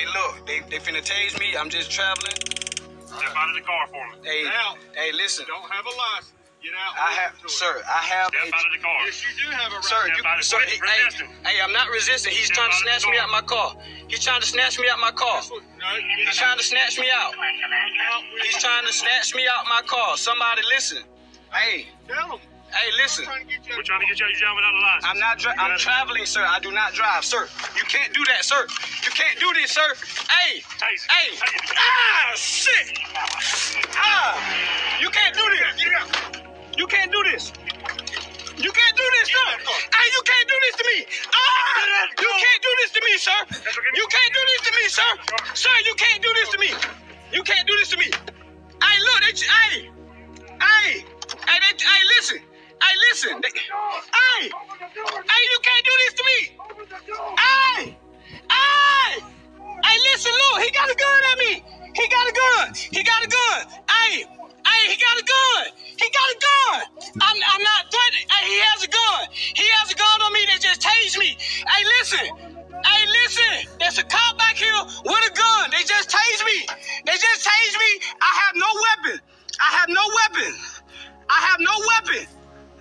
Hey, look, they finna tase me. I'm just traveling. Step out of the car for me. Hey, listen. Don't have a license. Get out. I have Step out of the car. Yes, you do have a right. Sir, hey, I'm not resisting. He's trying to snatch me out my car. He's trying to snatch me out my car. He's trying to snatch me out. He's trying to snatch me out my car. Somebody listen. Hey. Tell him. Hey, listen. We're trying to get you out. You're driving without a license. I'm traveling, sir. I do not drive, sir. You can't do that, sir. You can't do this, sir. Hey. Shit. You can't do this. You can't do this. You can't do this, sir. Hey, you can't do this to me. You can't do this to me, sir. You can't do this to me, sir. Sir, you can't do this to me. You can't do this to me. Hey, look, listen. Hey, listen. Hey, you can't do this to me. Hey, listen, look, he got a gun at me. He got a gun. He got a gun. Hey, he got a gun. He got a gun. I'm not threatening. Hey, he has a gun. He has a gun on me that just tased me. Hey, listen. There's a cop back here with a gun. They just tased me. I have no weapon.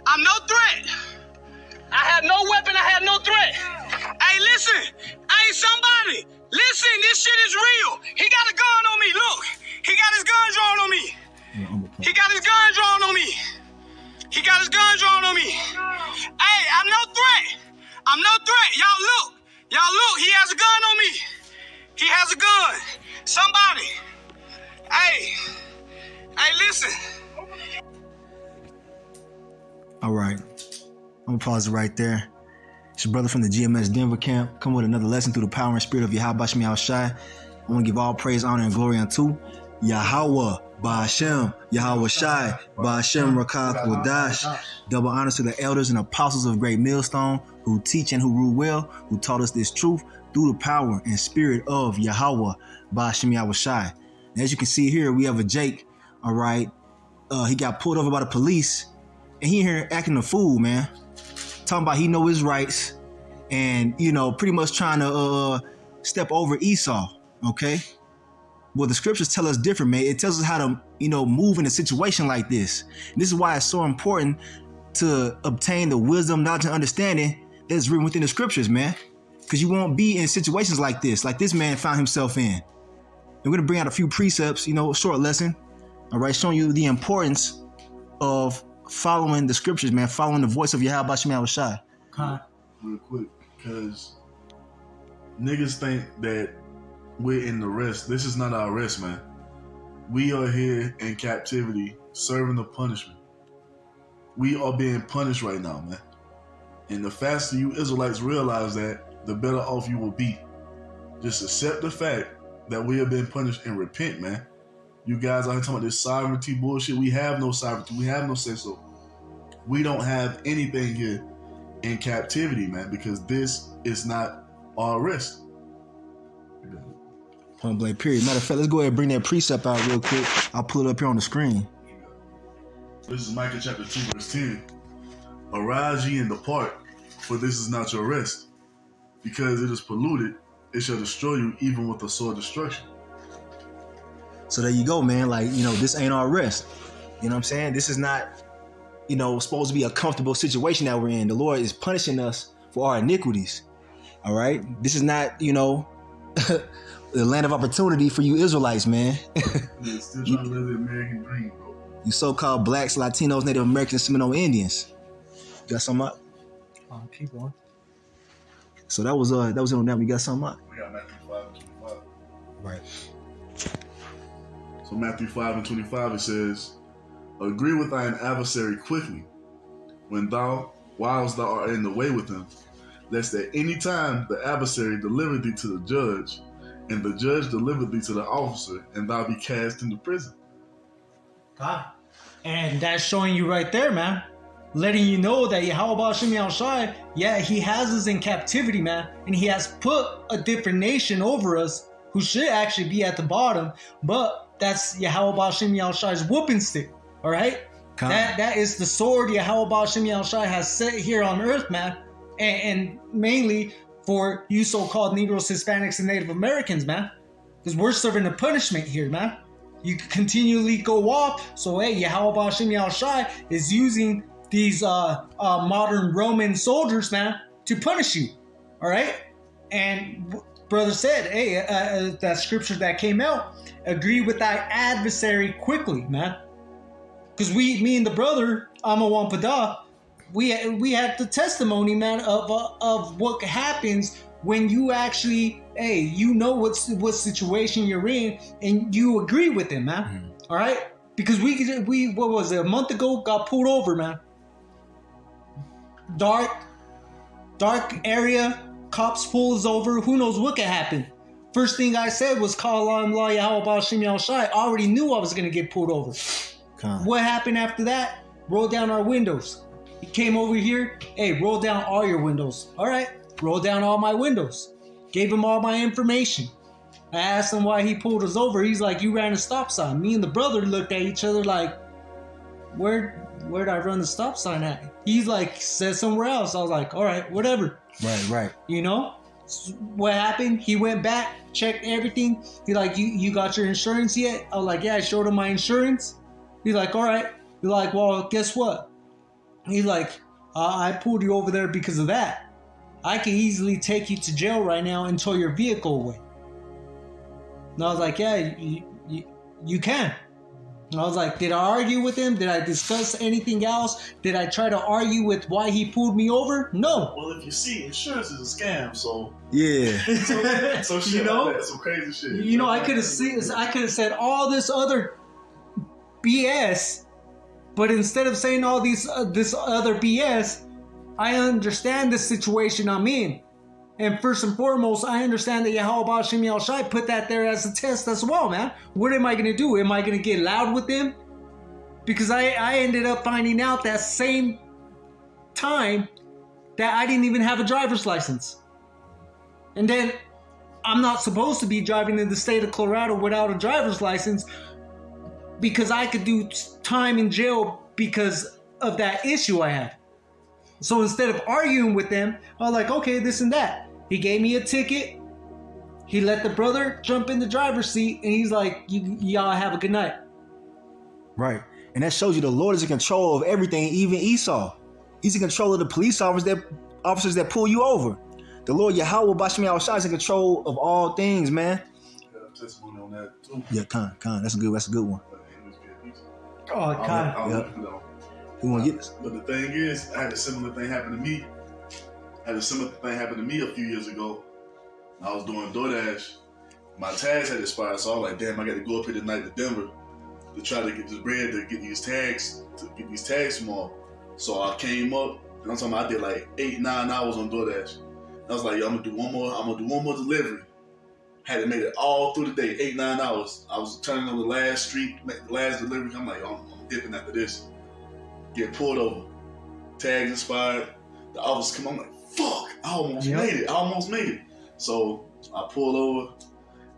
I'm no threat. I have no threat. Hey, listen. Hey, somebody. Listen, this shit is real. He got a gun on me. Look. He got his gun drawn on me. He got his gun drawn on me. Hey, I'm no threat. Y'all look. He has a gun on me. Somebody. Hey, listen. All right. I'm going to pause it right there. It's your brother from the GMS Denver camp. Come with another lesson through the power and spirit of YAHAWASHI. I want to give all praise, honor, and glory unto YAHAWAH, bahasham, YAHAWASHI, bahasham rakah kodash. Double honors to the elders and apostles of Great Millstone who teach and who rule well, who taught us this truth through the power and spirit of YAHAWAH, bahasham YAHAWASHI. And as you can see here, we have a Jake, all right? He got pulled over by the police, and he here acting a fool, man. Talking about he know his rights and, pretty much trying to step over Esau, okay? Well, the scriptures tell us different, man. It tells us how to, move in a situation like this. And this is why it's so important to obtain the wisdom, knowledge, and understanding that's written within the scriptures, man. Because you won't be in situations like this man found himself in. And we're going to bring out a few precepts, a short lesson, all right, showing you the importance of following the scriptures, man, following the voice of YAHAWASHI. Real quick, because niggas think that we're in the rest. This is not our rest, man. We are here in captivity, serving the punishment. We are being punished right now, man. And the faster you Israelites realize that, the better off you will be. Just accept the fact that we have been punished and repent, man. You guys are talking about this sovereignty bullshit. We have no sovereignty. We have no say-so. We don't have anything here in captivity, man, because this is not our rest. Point blank, period. Matter of fact, let's go ahead and bring that precept out real quick. I'll pull it up here on the screen. This is Micah chapter 2, verse 10. Arise ye and depart, for this is not your rest. Because it is polluted, it shall destroy you even with a sore destruction. So there you go, man. This ain't our rest. You know what I'm saying? This is not, supposed to be a comfortable situation that we're in. The Lord is punishing us for our iniquities. All right? This is not, the land of opportunity for you Israelites, man. Yeah, still trying to live the American dream, bro. You so-called blacks, Latinos, Native Americans, Seminole Indians. You got something up? Keep going. So that was it on that. We got something up? We got Matthew 5 and 25. Right. So Matthew 5 and 25, it says, agree with thine adversary quickly, whilst thou art in the way with him, lest at any time the adversary deliver thee to the judge, and the judge deliver thee to the officer, and thou be cast into prison. God. And that's showing you right there, man. Letting you know that YAHAWASHI, yeah, he has us in captivity, man. And he has put a different nation over us who should actually be at the bottom. But that's YAHAWASHI's whooping stick, all right? That is the sword YAHAWASHI has set here on earth, man. And mainly for you so-called Negroes, Hispanics, and Native Americans, man. Because we're serving a punishment here, man. You continually go off. So, hey, YAHAWASHI is using these modern Roman soldiers, man, to punish you. All right? And brother said, hey, that scripture that came out, agree with thy adversary quickly, man. Because me and the brother, Amawampada, we had the testimony, man, of what happens when you actually, hey, you know what situation you're in, and you agree with him, man. Mm-hmm. All right, because we what was it, a month ago, got pulled over, man. Dark area, cops pull us over. Who knows what could happen? First thing I said was call on Allah Yahweh Shimi Shai. I already knew I was gonna get pulled over. What happened after that? Roll down our windows. He came over here. Hey, roll down all your windows. All right. Roll down all my windows. Gave him all my information. I asked him why he pulled us over. He's like, you ran a stop sign. Me and the brother looked at each other like, where'd I run the stop sign at? He's like, said somewhere else. I was like, all right, whatever. Right. You know? What happened? He went back, checked everything. He's like, you got your insurance yet? I was like, yeah, I showed him my insurance. He's like, all right. He's like, well, guess what? He's like, I pulled you over there because of that. I can easily take you to jail right now and tow your vehicle away. And I was like, yeah, you can. And I was like, did I argue with him? Did I discuss anything else? Did I try to argue with why he pulled me over? No. Well, if you see, insurance is a scam, so yeah. so shit, you know, like that, some crazy shit. You know, I could have said all this other BS, but instead of saying all this other BS, I understand the situation I'm in. And first and foremost, I understand that Yahweh Shimi Shai put that there as a test as well, man. What am I going to do? Am I going to get loud with him? Because I ended up finding out that same time that I didn't even have a driver's license. And then I'm not supposed to be driving in the state of Colorado without a driver's license because I could do time in jail because of that issue I have. So instead of arguing with them, I was like, okay, this and that. He gave me a ticket. He let the brother jump in the driver's seat, and he's like, y'all have a good night. Right. And that shows you the Lord is in control of everything, even Esau. He's in control of the police officers that pull you over. The Lord Yahweh Bashmi Al-Shai is in control of all things, man. Got a testimony on that too. Yeah, Khan. That's a good one. Oh, Khan. Yep. You want to get this? But the thing is, I had a similar thing happen to me. A few years ago. I was doing DoorDash. My tags had expired, so I was like, damn, I got to go up here tonight to Denver to try to get this bread to get these tags from off. So I came up, and I'm talking about I did like 8-9 hours on DoorDash. And I was like, yo, I'm gonna do one more delivery. Had to make it all through the day, 8-9 hours. I was turning on the last street, make the last delivery. I'm like, I'm dipping after this. Get pulled over. Tags expired. The officer come. I'm like, fuck! I almost made it. So I pulled over.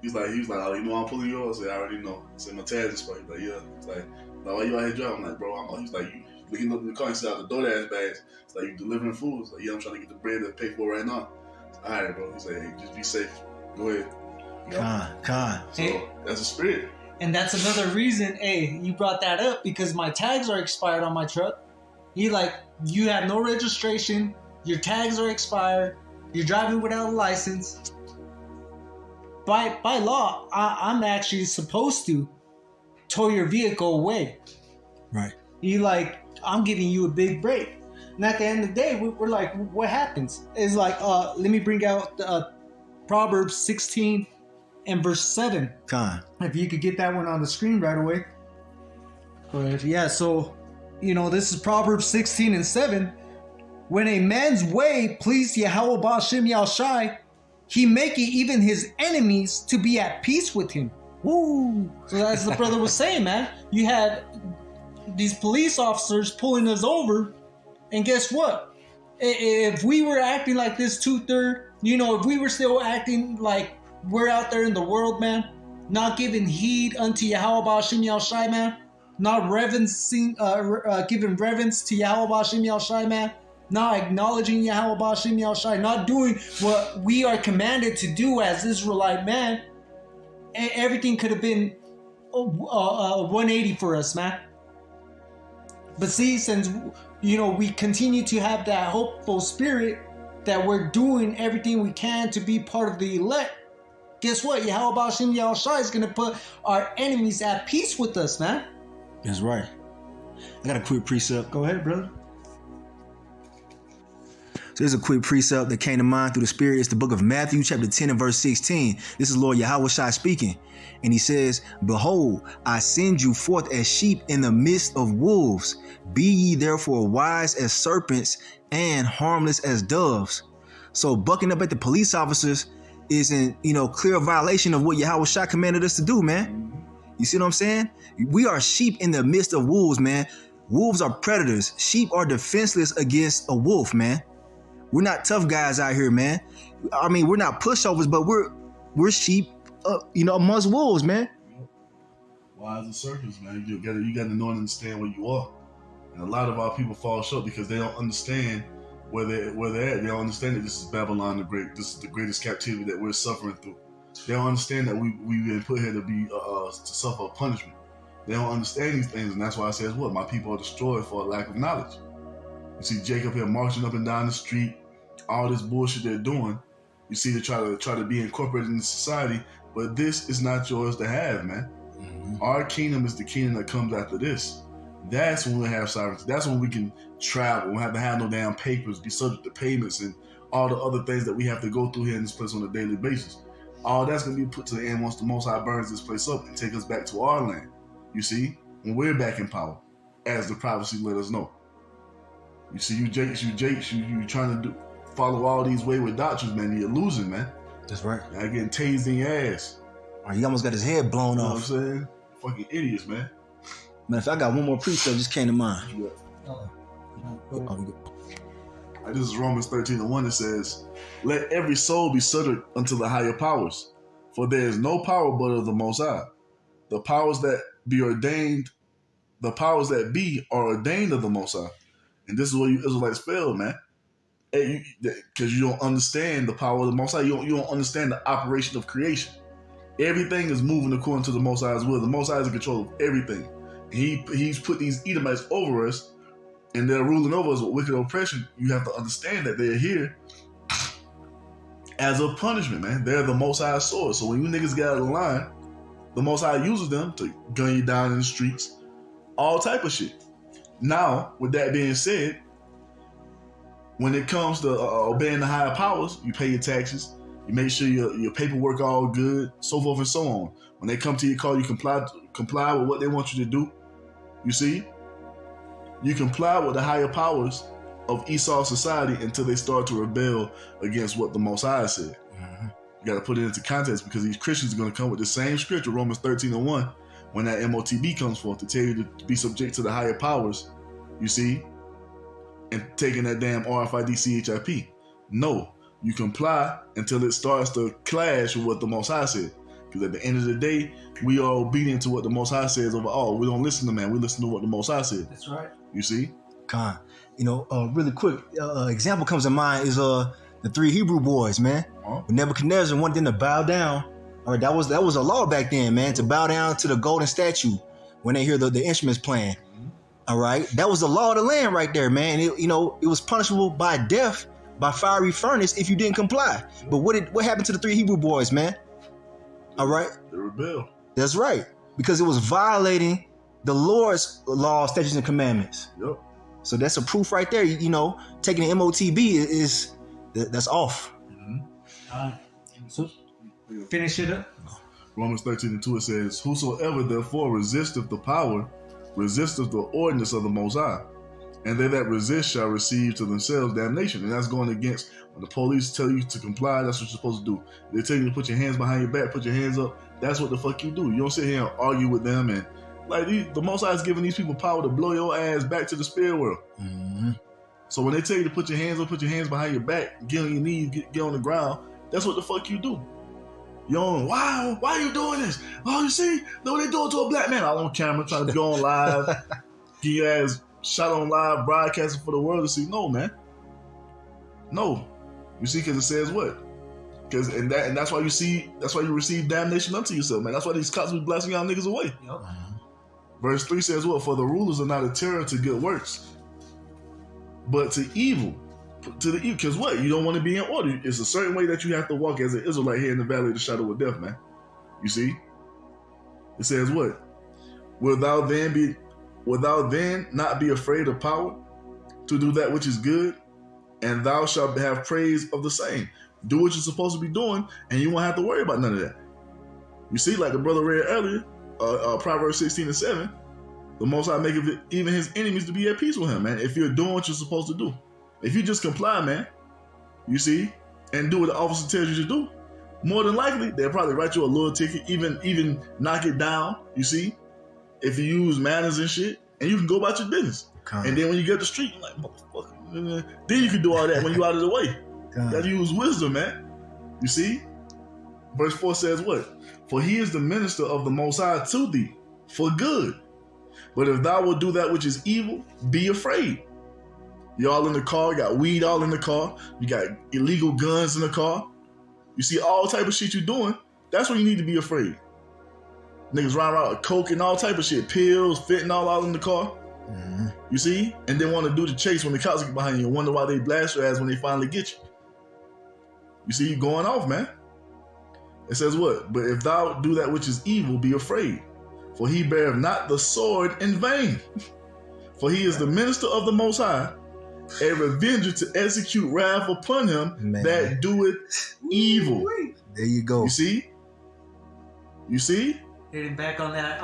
He was like, oh, you know I'm pulling you over? I said, I already know. I said, my tags expired. He's like, yeah. He's like, why you out here driving? I'm like, bro, he's like, you looking up in the car. He said, out the DoorDash bags. He's like, you delivering food? He's like, yeah, I'm trying to get the bread to pay for it right now. Said, all right, bro. He's like, hey, just be safe. Go ahead. Con. So that's a spirit. And that's another reason, hey, you brought that up because my tags are expired on my truck. He like, you have no registration, your tags are expired, you're driving without a license. By law, I'm actually supposed to tow your vehicle away. Right. He like, I'm giving you a big break. And at the end of the day, we're like, what happens? It's like, let me bring out Proverbs 16 and verse 7. Con. If you could get that one on the screen right away. Go ahead. Yeah, so, this is Proverbs 16 and 7. When a man's way pleased Yahweh Ba'ashem Yahshai, he maketh even his enemies to be at peace with him. Woo! So as the brother was saying, man, you had these police officers pulling us over, and guess what? If we were acting like this if we were still acting like we're out there in the world, man, not giving heed unto Yahweh Ba'ashem Yahshai, man, not giving reverence to Yahweh Ba'ashem Yahshai, man, not acknowledging Yahweh Bahasham Yahushai, not doing what we are commanded to do as Israelite man, everything could have been 180 for us, man. But see, since we continue to have that hopeful spirit that we're doing everything we can to be part of the elect, guess what? Yahweh Bahasham Yahushai is going to put our enemies at peace with us, man. That's right. I got a quick precept. Go ahead, brother. So there's a quick precept that came to mind through the Spirit. It's the book of Matthew, chapter 10 and verse 16. This is Lord YAHAWASHI speaking. And he says, "Behold, I send you forth as sheep in the midst of wolves. Be ye therefore wise as serpents and harmless as doves." So bucking up at the police officers is in, clear violation of what YAHAWASHI commanded us to do, man. You see what I'm saying? We are sheep in the midst of wolves, man. Wolves are predators. Sheep are defenseless against a wolf, man. We're not tough guys out here, man. I mean, we're not pushovers, but we're sheep, amongst wolves, man. Wise as serpents, man. You gotta know and understand where you are. And a lot of our people fall short because they don't understand where they're at. They don't understand that this is Babylon the Great. This is the greatest captivity that we're suffering through. They don't understand that we've been put here to be to suffer punishment. They don't understand these things, and that's why I says, "What? My people are destroyed for a lack of knowledge." You see Jacob here marching up and down the street, all this bullshit they're doing. You see, they try to be incorporated in society, but this is not yours to have, man. Our kingdom is the kingdom that comes after this. That's when we have sovereignty. That's when we can travel. We don't have to have no damn papers, be subject to payments, and all the other things that we have to go through here in this place on a daily basis. All that's going to be put to the end once the Most High burns this place up and take us back to our land. You see, when we're back in power, as the prophecy let us know. You see, you trying to follow all these wayward doctrines, man. You're losing, man. That's right. You're getting tased in your ass. He almost got his head blown You know off. what I'm saying? Fucking idiots, man. Man, if I got one more precept, just came to mind. This is Romans 13:1. It says, "Let every soul be subject unto the higher powers, for there is no power but of the Most High. The powers that be are ordained of the Most High." And this is where you Israelites fail, man. Because you don't understand the power of the Most High. You don't understand the operation of creation. Everything is moving according to the Most High's will. The Most High is in control of everything. He's put these Edomites over us, and they're ruling over us with wicked oppression. You have to understand that they're here as a punishment, man. They're the Most High's sword. So when you niggas get out of the line, the Most High uses them to gun you down in the streets, all type of shit. Now, with that being said, when it comes to obeying the higher powers, you pay your taxes, you make sure your paperwork all good, so forth and so on. When they come to your call, you comply with what they want you to do. You see? You comply with the higher powers of Esau's society until they start to rebel against what the Most High said. You got to put it into context, because these Christians are going to come with the same scripture, Romans 13:1, when that MOTB comes forth to tell you to be subject to the higher powers, you see, and taking that damn RFID CHIP. No, you comply until it starts to clash with what the Most High said. Because at the end of the day, we are obedient to what the Most High says overall. We don't listen to man. We listen to what the Most High said. That's right. You see? Con. Really quick, example comes to mind is the 3 Hebrew boys, man. When Nebuchadnezzar wanted them to bow down. All right, that was a law back then, man, to bow down to the golden statue when they hear the instruments playing. All right, that was the law of the land right there, man. It was punishable by death, by fiery furnace if you didn't comply. But what happened to the 3 Hebrew boys, man? All right, They rebelled. that's right, because it was violating the Lord's law, statutes, and commandments. Yep. So that's a proof right there. Taking the MOTB that's off. So finish it up. Romans 13:2, it says, "Whosoever therefore resisteth the power, resisteth the ordinance of the Most High. And they that resist shall receive to themselves damnation." And that's going against when the police tell you to comply. That's what you're supposed to do. They tell you to put your hands behind your back, put your hands up. That's what the fuck you do. You don't sit here and argue with them. And the Most High is giving these people power to blow your ass back to the spirit world. So when they tell you to put your hands up, put your hands behind your back, get on your knees, get on the ground, that's what the fuck you do. You don't, why are you doing this? Oh, you see, what they doing to a black man? All on camera, trying to go on live, get your ass shot on live, broadcasting for the world to see. No, man. No. You see, because it says what? And that's why you receive damnation unto yourself, man. That's why these cops be blasting y'all niggas away. Yep. Verse 3 says what? For the rulers are not a terror to good works, but to evil. To the evil. Because what? You don't want to be in order. It's a certain way that you have to walk as an Israelite here in the valley of the shadow of death, man. You see? It says what? Wilt thou then not be afraid of power to do that which is good, and thou shalt have praise of the same. Do what you're supposed to be doing, and you won't have to worry about none of that. You see, like the brother read earlier, Proverbs 16:7, the Most High maketh even his enemies to be at peace with him, man. If you're doing what you're supposed to do. If you just comply, man, you see, and do what the officer tells you to do, more than likely, they'll probably write you a little ticket, even knock it down, you see, if you use manners and shit, and you can go about your business. And then when you get the street, you're like, motherfucker, then you can do all that when you're out of the way. You gotta use wisdom, man. You see? Verse 4 says what? For he is the minister of the Most High to thee for good. But if thou wilt do that which is evil, be afraid. You're all in the car, you got weed all in the car, you got illegal guns in the car. You see all type of shit you're doing, that's when you need to be afraid. Niggas run around with coke and all type of shit, pills, fentanyl all in the car. Mm-hmm. You see? And then want to do the chase when the cops get behind you and wonder why they blast your ass when they finally get you. You see, you going off, man. It says what? But if thou do that which is evil, be afraid. For he beareth not the sword in vain. For he is the minister of the Most High, a revenger to execute wrath upon him that doeth evil. There you go. You see? You see? Getting back on that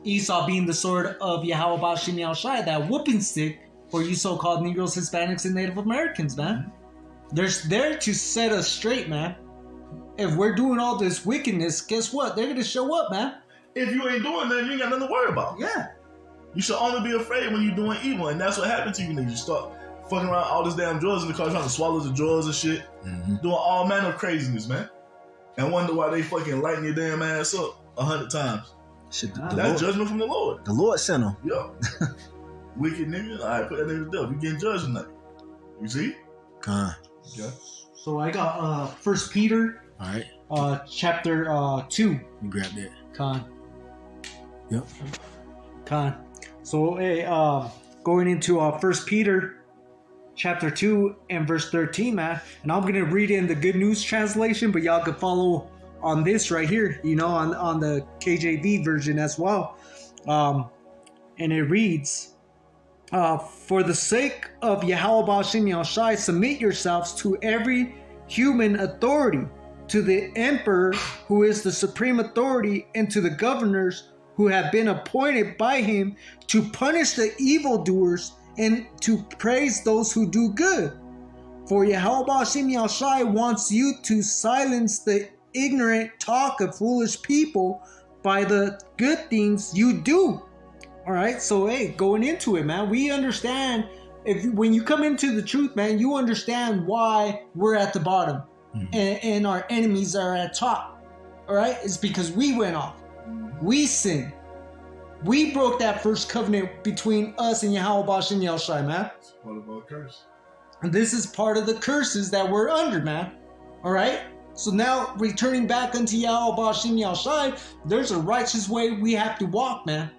Esau being the sword of YAHAWASHI, that whooping stick for you so-called Negroes, Hispanics, and Native Americans, man. They're there to set us straight, man. If we're doing all this wickedness, guess what? They're gonna show up, man. If you ain't doing that, you ain't got nothing to worry about. Yeah. You should only be afraid when you're doing evil, and that's what happened to you niggas. You start fucking around all this damn drugs in the car, trying to swallow the drugs and shit, doing all manner of craziness, man, and wonder why they fucking lighten your damn ass up 100 times. Shit, that's judgment from the Lord. The Lord sent them. Yeah. Wicked nigga. All right, put that nigga to death. You getting judged tonight. You see? Okay. So I got 1 Peter. All right. Chapter 2. You grab that. Yep. So hey, going into 1 Peter chapter 2 and verse 13, man. And I'm gonna read in the Good News translation, but y'all can follow on this right here, you know, on the KJV version as well. And it reads, for the sake of YAHAWASHI, submit yourselves to every human authority, to the emperor who is the supreme authority, and to the governors who have been appointed by him to punish the evildoers and to praise those who do good. For YAHAWASHI wants you to silence the ignorant talk of foolish people by the good things you do. All right, so hey, going into it, man, we understand when you come into the truth, man, you understand why we're at the bottom and our enemies are at top. All right, it's because we went off. We sinned. We broke that first covenant between us and YAHAWASHI, man. It's part of our curse. And this is part of the curses that we're under, man. All right? So now, returning back unto YAHAWASHI, there's a righteous way we have to walk, man.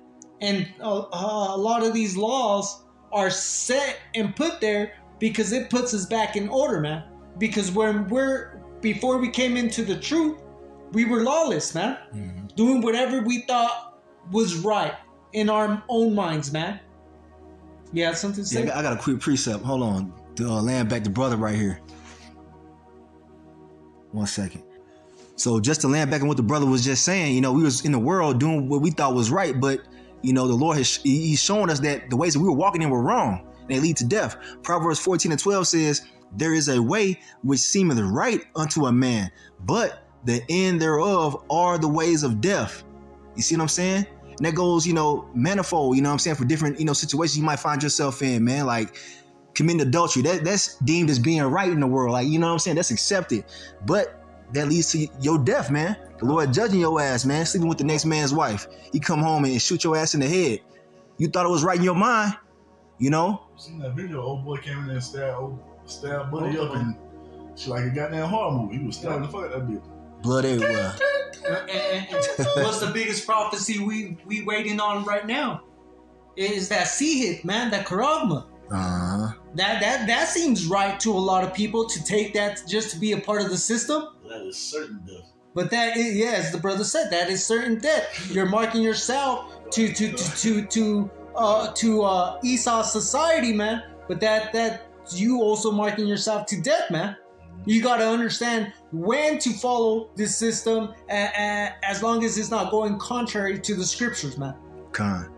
And a lot of these laws are set and put there because it puts us back in order, man. Because before we came into the truth, we were lawless, man. Doing whatever we thought was right in our own minds, man. You have something to say? Yeah, I got a quick precept. Hold on. To land back the brother right here. 1 second. So just to land back on what the brother was just saying, you know, we was in the world doing what we thought was right, but you know, the Lord he's showing us that the ways that we were walking in were wrong. And they lead to death. Proverbs 14:12 says, there is a way which seemeth right unto a man, but the end thereof are the ways of death. You see what I'm saying? And that goes, you know, manifold, you know what I'm saying, for different, you know, situations you might find yourself in, man, like committing adultery. That's deemed as being right in the world. Like, you know what I'm saying? That's accepted. But that leads to your death, man. The Lord judging your ass, man, sleeping with the next man's wife. He come home and shoot your ass in the head. You thought it was right in your mind. You know? Seen that video? Old boy came in there and stabbed Buddy up, and she like a goddamn horror movie. He was stabbing the fuck out of that bitch. Blood everywhere. And what's the biggest prophecy we waiting on right now? Is that Sihit, man, that Karagma. That seems right to a lot of people to take that just to be a part of the system. That is certain death. But that is, yeah, as the brother said, that is certain death. You're marking yourself to Esau's society, man. But that you also marking yourself to death, man. You got to understand when to follow this system, as long as it's not going contrary to the scriptures, man. Con.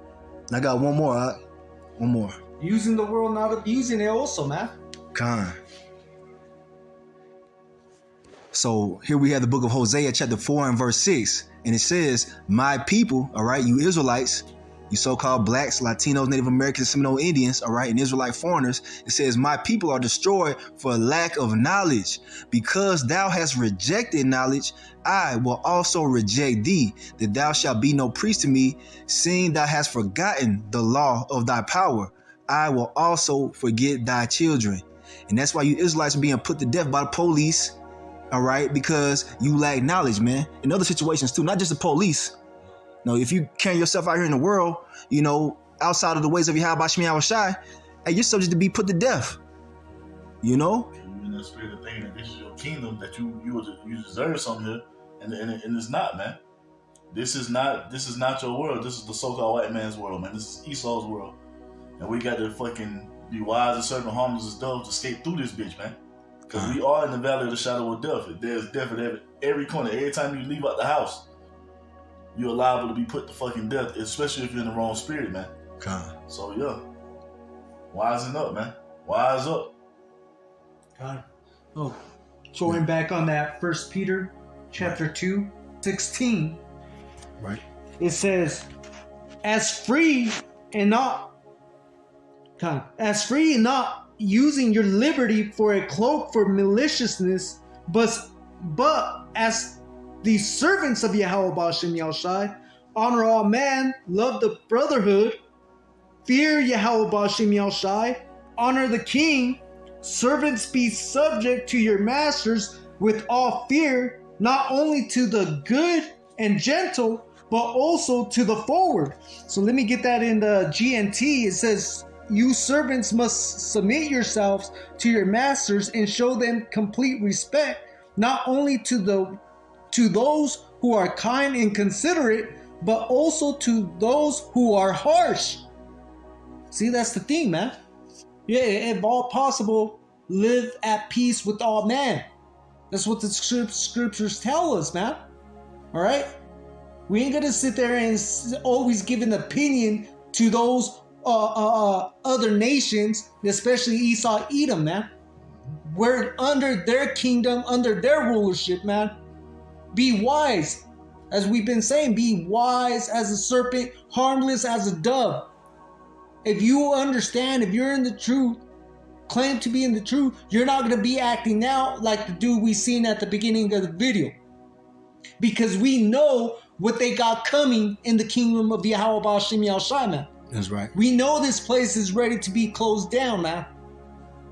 I got one more. One more. Using the world, not abusing it, also, man. Con. So here we have the book of Hosea, chapter 4 and verse 6. And it says, my people, all right, you Israelites, you so-called blacks, Latinos, Native Americans, Seminole Indians, all right, and Israelite foreigners. It says, my people are destroyed for lack of knowledge. Because thou hast rejected knowledge, I will also reject thee, that thou shalt be no priest to me, seeing thou hast forgotten the law of thy power. I will also forget thy children. And that's why you Israelites are being put to death by the police, all right, because you lack knowledge, man. In other situations too, not just the police. No, if you carry yourself out here in the world, you know, outside of the ways of YAHAWASHI, hey, you're subject to be put to death. You know? You in that spirit of thinking that this is your kingdom, that you deserve something here, and it's not, man. This is not your world. This is the so-called white man's world, man. This is Esau's world. And we got to fucking be wise and serve and harmless as doves to escape through this bitch, man. Because we are in the valley of the shadow of death. There's death at every corner. Every time you leave out the house, you're liable to be put to fucking death, especially if you're in the wrong spirit, man. God. So, yeah. Wising up, man. Wise up. God. Oh, going back on that 1 Peter chapter 2, 16. Right. It says, as free and not using your liberty for a cloak for maliciousness, but as the servants of Yahweh Bahasham Yahushai, honor all men, love the brotherhood, fear Yahweh Bahasham Yahushai, honor the king, servants be subject to your masters with all fear, not only to the good and gentle, but also to the forward. So let me get that in the GNT. It says, you servants must submit yourselves to your masters and show them complete respect, not only to those who are kind and considerate, but also to those who are harsh. See, that's the thing, man. Yeah, if all possible, live at peace with all men. That's what the scriptures tell us, man. All right? We ain't gonna sit there and always give an opinion to those other nations, especially Esau, Edom, man. We're under their kingdom, under their rulership, man. Be wise. As we've been saying, be wise as a serpent, harmless as a dove. If you understand, if you're in the truth, claim to be in the truth, you're not going to be acting out like the dude we seen at the beginning of the video. Because we know what they got coming in the kingdom of Yahweh Bahasham Yahushai, man. That's right. We know this place is ready to be closed down, man.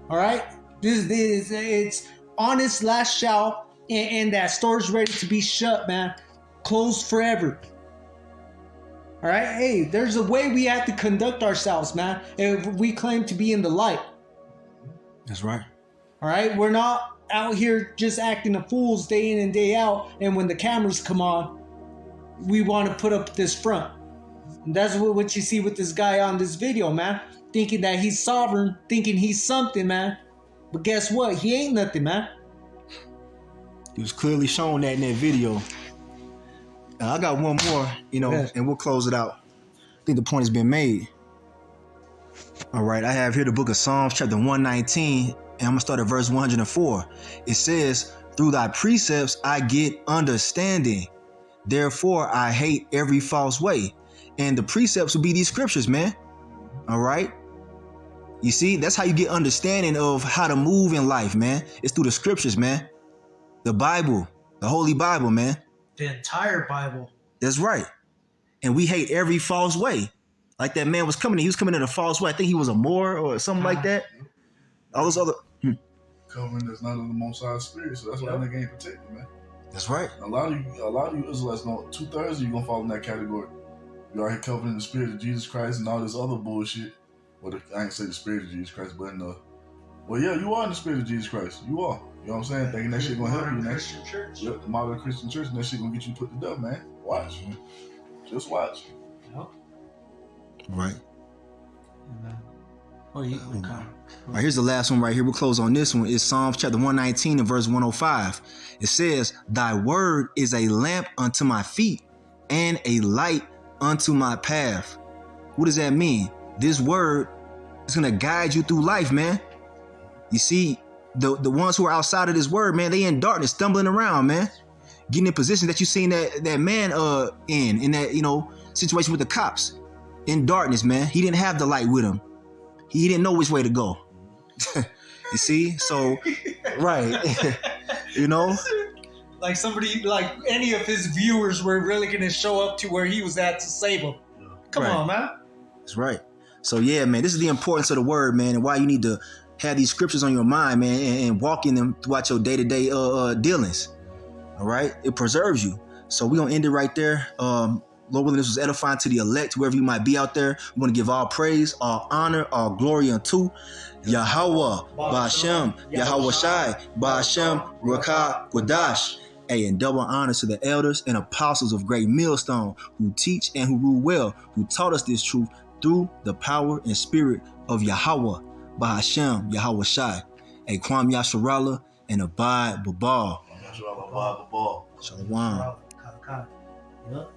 All right? It's honest last shout, and that store's ready to be shut, man. Closed forever. All right? Hey, there's a way we have to conduct ourselves, man, if we claim to be in the light. That's right. All right? We're not out here just acting a fools day in and day out, and when the cameras come on, we want to put up this front. And that's what you see with this guy on this video, man. Thinking that he's sovereign, thinking he's something, man. But guess what? He ain't nothing, man. He was clearly shown that in that video. I got one more, you know, and we'll close it out. I think the point has been made. All right, I have here the book of Psalms, chapter 119, and I'm going to start at verse 104. It says, through thy precepts I get understanding. Therefore I hate every false way. And the precepts will be these scriptures, man. All right. You see, that's how you get understanding of how to move in life, man. It's through the scriptures, man. The Bible, the Holy Bible, man. The entire Bible. That's right. And we hate every false way. Like that man was coming in. He was coming in a false way. I think he was a Moor or something like that. All those other... Covering that's not of the Most High Spirit, so that's why that nigga ain't protected, man. That's right. A lot of you Israelites don't. 2/3 of you gonna fall in that category. You are here covering the Spirit of Jesus Christ and all this other bullshit. Well, I ain't say the Spirit of Jesus Christ, but well, yeah, you are in the Spirit of Jesus Christ. You are. You know what I'm saying? Thinking that shit gonna help you, man. Christian church. Yep, the modern Christian church, and that shit gonna get you put to death, man. Watch. Just watch. Yep. Right. Oh, yeah. Okay. All right, here's the last one right here. We'll close on this one. It's Psalms chapter 119 and verse 105. It says, "Thy word is a lamp unto my feet and a light unto my path." What does that mean? This word is going to guide you through life, man. You see, the ones who are outside of this word, man, they in darkness, stumbling around, man. Getting in position that you seen that man in that, you know, situation with the cops. In darkness, man. He didn't have the light with him. He didn't know which way to go. You see? So, right. You know? Like somebody, like any of his viewers were really going to show up to where he was at to save him. Come on, man. That's right. So, yeah, man, this is the importance of the word, man, and why you need to have these scriptures on your mind, man, and walk in them throughout your day-to-day dealings. All right? It preserves you. So we're going to end it right there. Lord willing, this was edifying to the elect, whoever you might be out there. We want to give all praise, all honor, all glory unto YAHAWAH, bahasham, YAHAWASHI, bahasham, Rakah, Quadash. Hey, and double honor to the elders and apostles of Great Millstone who teach and who rule well, who taught us this truth through the power and spirit of Yahawah, bahasham, YAHAWASHI. Hey, Kwam Yasharallah and Abad Babal. Shalom. Yep.